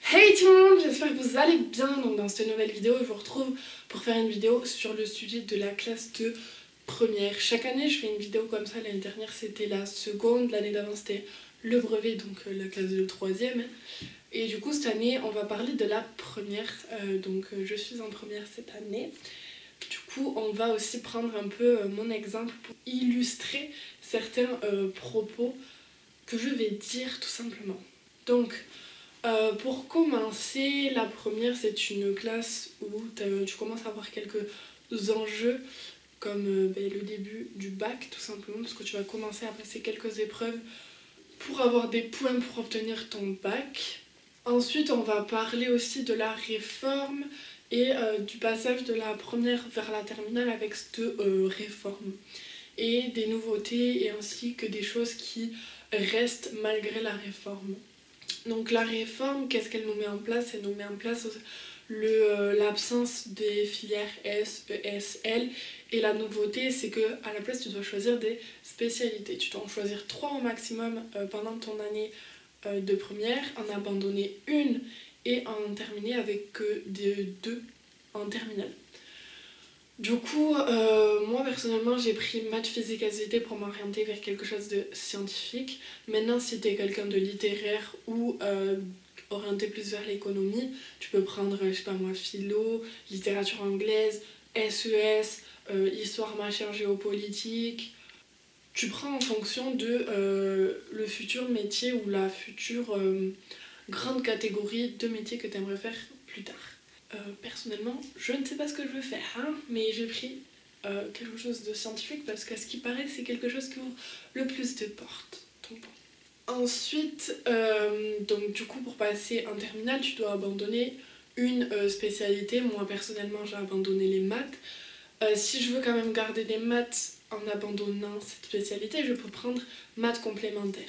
Hey tout le monde, j'espère que vous allez bien. Donc dans cette nouvelle vidéo, je vous retrouve pour faire une vidéo sur le sujet de la classe de première. Chaque année, je fais une vidéo comme ça. L'année dernière, c'était la seconde. L'année d'avant, c'était le brevet, donc la classe de troisième. Et du coup, cette année, on va parler de la première. Je suis en première cette année. Du coup, on va aussi prendre un peu mon exemple pour illustrer certains propos que je vais dire tout simplement. Donc, pour commencer, la première c'est une classe où tu commences à avoir quelques enjeux comme le début du bac tout simplement parce que tu vas commencer à passer quelques épreuves pour avoir des points pour obtenir ton bac. Ensuite on va parler aussi de la réforme et du passage de la première vers la terminale avec cette réforme et des nouveautés et ainsi que des choses qui restent malgré la réforme. Donc la réforme, qu'est-ce qu'elle nous met en place? Elle nous met en place l'absence des filières S, ES, L. Et la nouveauté, c'est que à la place, tu dois choisir des spécialités. Tu dois en choisir 3 au maximum pendant ton année de première, en abandonner une et en terminer avec que 2 en terminale. Du coup, moi personnellement j'ai pris maths, physique, SVT pour m'orienter vers quelque chose de scientifique. Maintenant si t'es quelqu'un de littéraire ou orienté plus vers l'économie, tu peux prendre, je sais pas moi, philo, littérature anglaise, SES, histoire machin géopolitique. Tu prends en fonction de le futur métier ou la future grande catégorie de métiers que tu aimerais faire plus tard. Personnellement, je ne sais pas ce que je veux faire, hein, mais j'ai pris quelque chose de scientifique parce qu'à ce qui paraît, c'est quelque chose qui ouvre le plus de portes. Donc, bon. Ensuite, donc du coup, pour passer en terminale, tu dois abandonner une spécialité. Moi, personnellement, j'ai abandonné les maths. Si je veux quand même garder des maths en abandonnant cette spécialité, je peux prendre maths complémentaires.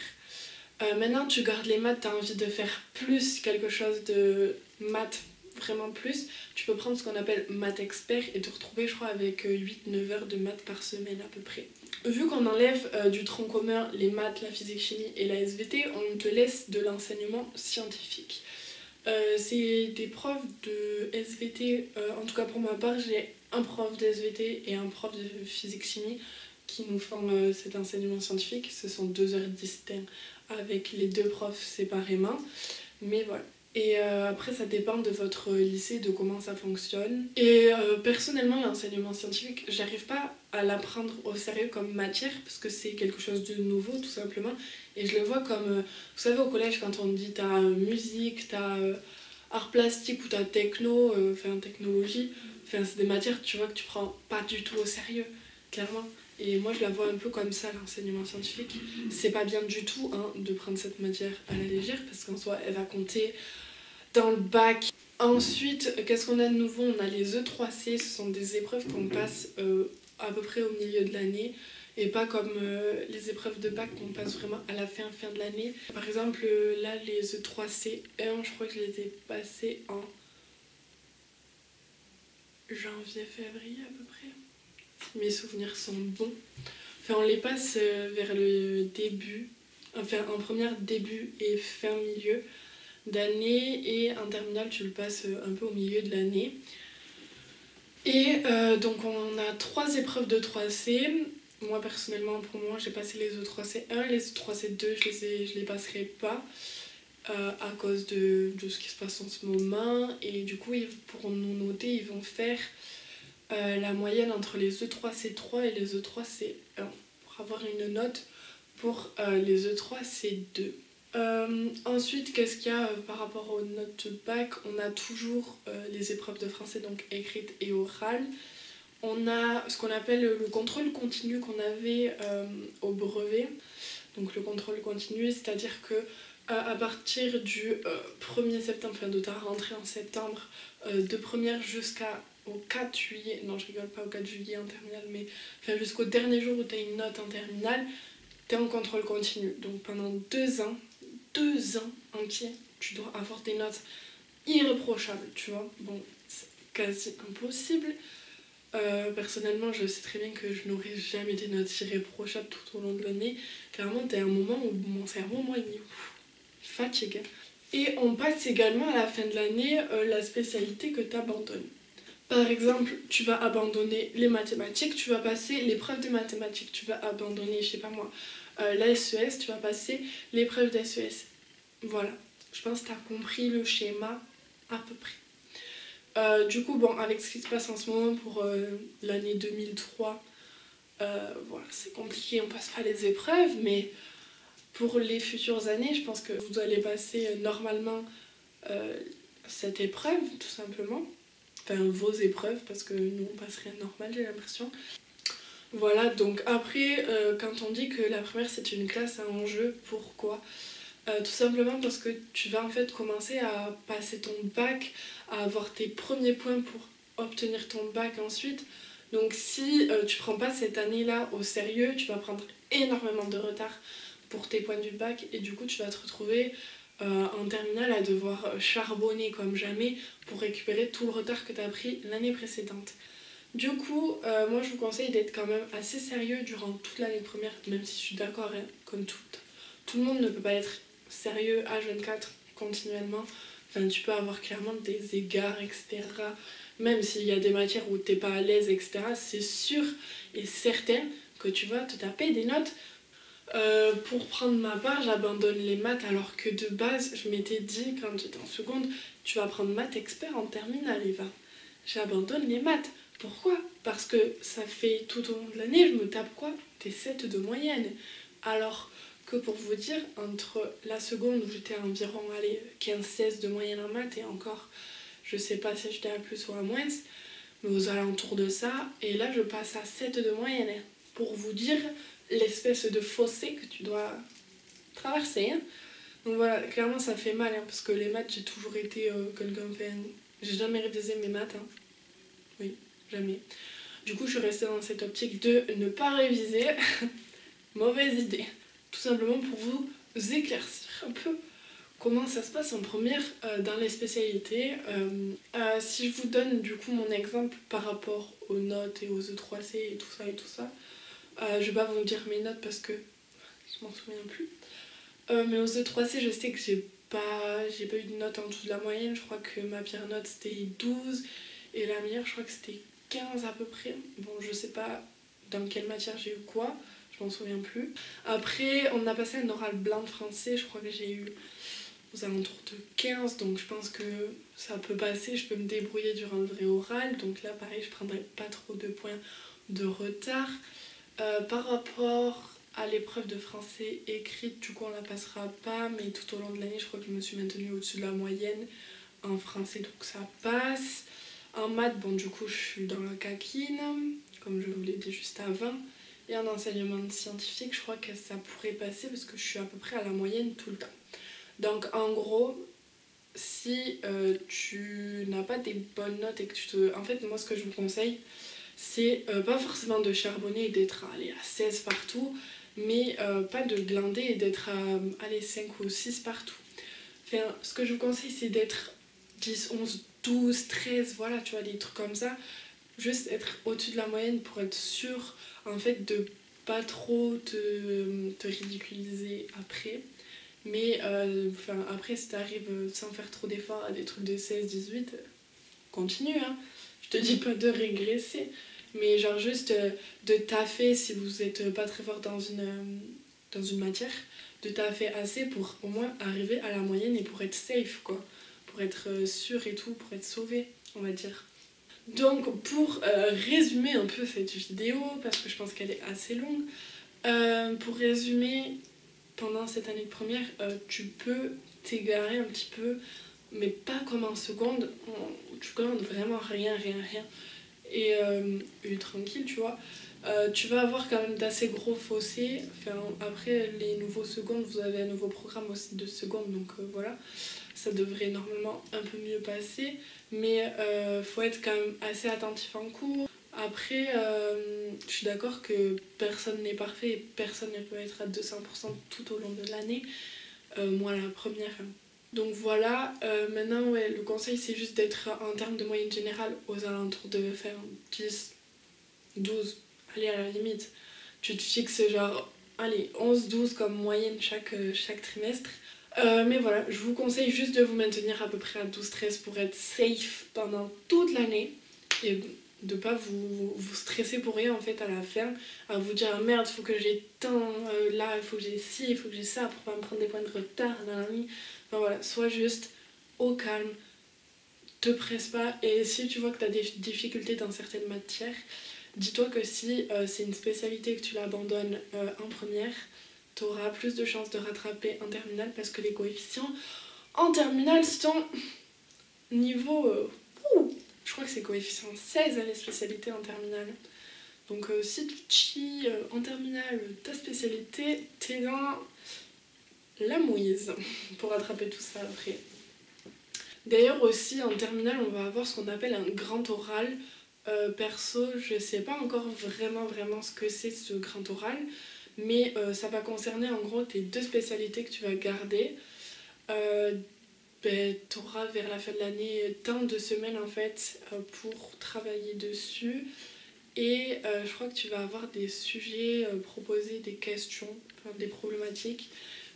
Maintenant, tu gardes les maths, tu as envie de faire plus quelque chose de maths vraiment plus, tu peux prendre ce qu'on appelle maths expert et te retrouver je crois avec 8-9 heures de maths par semaine à peu près. Vu qu'on enlève du tronc commun les maths, la physique chimie et la SVT, on te laisse de l'enseignement scientifique. C'est des profs de SVT, en tout cas pour ma part j'ai un prof de SVT et un prof de physique chimie qui nous font cet enseignement scientifique. Ce sont 2 heures distinctes avec les 2 profs séparément, mais voilà. Et après ça dépend de votre lycée, de comment ça fonctionne. Et personnellement l'enseignement scientifique, j'arrive pas à l'apprendre au sérieux comme matière parce que c'est quelque chose de nouveau tout simplement. Et je le vois comme, vous savez au collège quand on dit t'as musique, t'as art plastique ou t'as techno, technologie, c'est des matières tu vois que tu prends pas du tout au sérieux, clairement. Et moi je la vois un peu comme ça l'enseignement scientifique. C'est pas bien du tout hein, de prendre cette matière à la légère parce qu'en soi elle va compter dans le bac. Ensuite, qu'est-ce qu'on a de nouveau? On a les E3C, ce sont des épreuves qu'on passe à peu près au milieu de l'année et pas comme les épreuves de bac qu'on passe vraiment à la fin de l'année. Par exemple, là, les E3C1, je crois que je les ai passés en janvier-février à peu près. Si mes souvenirs sont bons. Enfin, on les passe vers le début, enfin en première début et fin milieu d'année et en terminale tu le passes un peu au milieu de l'année. Et donc on a 3 épreuves de 3C. Moi personnellement pour moi j'ai passé les E3C1, les E3C2 je les passerai pas à cause de ce qui se passe en ce moment et du coup pour nous noter ils vont faire la moyenne entre les E3C3 et les E3C1 pour avoir une note pour les E3C2. Ensuite, qu'est-ce qu'il y a par rapport aux notes bac? On a toujours les épreuves de français, donc écrites et orales. On a ce qu'on appelle le contrôle continu qu'on avait au brevet. Donc le contrôle continu, c'est-à-dire que à partir du 1er septembre, enfin de ta rentrée en septembre, de première jusqu'au 4 juillet, non je rigole pas au 4 juillet en terminale, mais enfin, jusqu'au dernier jour où tu as une note en terminale, tu es en contrôle continu. Donc pendant 2 ans entiers, tu dois avoir des notes irréprochables, tu vois. Bon, c'est quasi impossible. Personnellement, je sais très bien que je n'aurai jamais des notes irréprochables tout au long de l'année. Clairement, t'as un moment où mon cerveau, moi, il fatigue. Et on passe également à la fin de l'année la spécialité que tu abandonnes. Par exemple, tu vas abandonner les mathématiques, tu vas passer l'épreuve de mathématiques, tu vas abandonner, je sais pas moi, la SES, tu vas passer l'épreuve d'SES. Voilà, je pense que tu as compris le schéma à peu près. Du coup, bon, avec ce qui se passe en ce moment pour l'année 2003, voilà, c'est compliqué, on passe pas les épreuves, mais pour les futures années, je pense que vous allez passer normalement cette épreuve, tout simplement. Enfin, vos épreuves, parce que nous, on passe rien de normal, j'ai l'impression. Voilà, donc après, quand on dit que la première, c'est une classe à enjeu, pourquoi ? Tout simplement parce que tu vas en fait commencer à passer ton bac, à avoir tes premiers points pour obtenir ton bac ensuite. Donc si tu prends pas cette année-là au sérieux, tu vas prendre énormément de retard pour tes points du bac et du coup tu vas te retrouver en terminale à devoir charbonner comme jamais pour récupérer tout le retard que tu as pris l'année précédente. Du coup, moi je vous conseille d'être quand même assez sérieux durant toute l'année première, même si je suis d'accord, hein, comme tout le monde ne peut pas être sérieux H24 continuellement. Enfin, tu peux avoir clairement des égards, etc. Même s'il y a des matières où t'es pas à l'aise, etc. C'est sûr et certain que tu vas te taper des notes. Pour prendre ma part, j'abandonne les maths alors que de base, je m'étais dit quand j'étais en seconde, tu vas prendre maths expert en terminale, Eva. J'abandonne les maths. Pourquoi ? Parce que ça fait tout au long de l'année, je me tape quoi ? Des 7 de moyenne. Alors que pour vous dire, entre la seconde où j'étais à environ 15-16 de moyenne en maths et encore, je sais pas si j'étais à plus ou à moins, mais aux alentours de ça, et là je passe à 7 de moyenne. Pour vous dire l'espèce de fossé que tu dois traverser. Hein. Donc voilà, clairement ça fait mal, hein, parce que les maths, j'ai toujours été quelqu'un... J'ai jamais révisé mes maths. Hein. Oui, jamais. Du coup, je suis restée dans cette optique de ne pas réviser. Mauvaise idée. Tout simplement pour vous éclaircir un peu comment ça se passe en première dans les spécialités. Si je vous donne du coup mon exemple par rapport aux notes et aux E3C et tout ça, je vais pas vous dire mes notes parce que je m'en souviens plus. Mais aux E3C, je sais que j'ai pas eu de note en dessous de la moyenne. Je crois que ma pire note c'était 12 et la meilleure, je crois que c'était 15 à peu près. Bon, je sais pas dans quelle matière j'ai eu quoi, je m'en souviens plus. Après, on a passé un oral blanc de français, je crois que j'ai eu aux alentours de 15, donc je pense que ça peut passer, je peux me débrouiller durant le vrai oral. Donc là, pareil, je prendrai pas trop de points de retard. Par rapport à l'épreuve de français écrite, du coup on la passera pas, mais tout au long de l'année je crois que je me suis maintenue au-dessus de la moyenne en français, donc ça passe. En maths, bon du coup je suis dans la caquine, comme je vous l'ai dit juste avant. Et en enseignement scientifique, je crois que ça pourrait passer parce que je suis à peu près à la moyenne tout le temps. Donc en gros, si tu n'as pas des bonnes notes et que tu te... En fait, moi ce que je vous conseille, c'est pas forcément de charbonner et d'être à 16 partout, mais pas de glander et d'être à 5 ou 6 partout. Enfin, ce que je vous conseille, c'est d'être 10, 11, 12, 13, voilà, tu vois, des trucs comme ça. Juste être au-dessus de la moyenne pour être sûr, en fait, de pas trop te ridiculiser après. Mais après, si t'arrives sans faire trop d'efforts à des trucs de 16, 18, continue, hein. Je te dis pas de régresser, mais genre juste de taffer si vous êtes pas très fort dans une matière, de taffer assez pour au moins arriver à la moyenne et pour être safe, quoi. Pour être sûr et tout, pour être sauvé, on va dire. Donc pour résumer un peu cette vidéo, parce que je pense qu'elle est assez longue, pour résumer, pendant cette année de première, tu peux t'égarer un petit peu, mais pas comme en seconde, tu commandes vraiment rien. Et tranquille, tu vois. Tu vas avoir quand même d'assez gros fossés. Enfin, après, les nouveaux secondes, vous avez un nouveau programme aussi de seconde, donc voilà. Ça devrait normalement un peu mieux passer, mais faut être quand même assez attentif en cours. Après, je suis d'accord que personne n'est parfait et personne ne peut être à 200% tout au long de l'année. Moi, la première. Donc voilà, maintenant, ouais, le conseil, c'est juste d'être en termes de moyenne générale aux alentours de faire 10, 12, allez, à la limite. Tu te fixes genre, allez, 11, 12 comme moyenne chaque trimestre. Mais voilà, je vous conseille juste de vous maintenir à peu près à 12-13 pour être safe pendant toute l'année et de pas vous stresser pour rien en fait à la fin, à vous dire merde, il faut que j'ai tant, là il faut que j'ai ci, il faut que j'ai ça pour pas me prendre des points de retard dans la nuit. Enfin voilà, sois juste au calme, te presse pas, et si tu vois que tu as des difficultés dans certaines matières, dis-toi que si c'est une spécialité que tu l'abandonnes en première, tu auras plus de chances de rattraper en terminale parce que les coefficients en terminale sont niveau... je crois que c'est coefficient 16 à les spécialités en terminale. Donc si tu chies en terminale ta spécialité, t'es dans la mouise pour rattraper tout ça après. D'ailleurs aussi en terminale on va avoir ce qu'on appelle un grand oral. Perso je sais pas encore vraiment ce que c'est ce grand oral, mais ça va concerner en gros tes deux spécialités que tu vas garder. Tu auras vers la fin de l'année tant de semaines en fait pour travailler dessus, et je crois que tu vas avoir des sujets proposés, des questions, enfin, des problématiques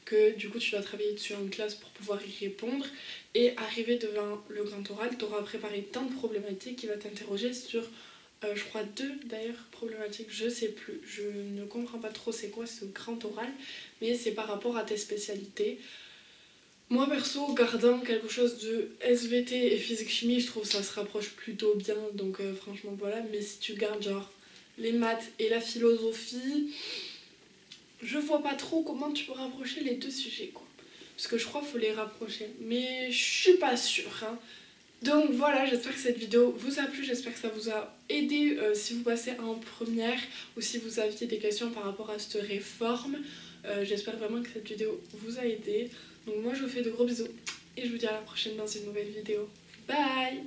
que du coup tu dois travailler dessus en classe pour pouvoir y répondre, et arriver devant le grand oral, tu auras préparé tant de problématiques qui va t'interroger sur je crois 2 d'ailleurs problématiques, je sais plus, je ne comprends pas trop c'est quoi ce grand oral, mais c'est par rapport à tes spécialités. Moi perso, gardant quelque chose de SVT et physique-chimie, je trouve que ça se rapproche plutôt bien, donc franchement voilà, mais si tu gardes genre les maths et la philosophie, je vois pas trop comment tu peux rapprocher les deux sujets quoi. Parce que je crois qu'il faut les rapprocher, mais je suis pas sûre hein. Donc voilà, j'espère que cette vidéo vous a plu, j'espère que ça vous a aidé si vous passez en première ou si vous aviez des questions par rapport à cette réforme. J'espère vraiment que cette vidéo vous a aidé. Donc moi je vous fais de gros bisous et je vous dis à la prochaine dans une nouvelle vidéo. Bye!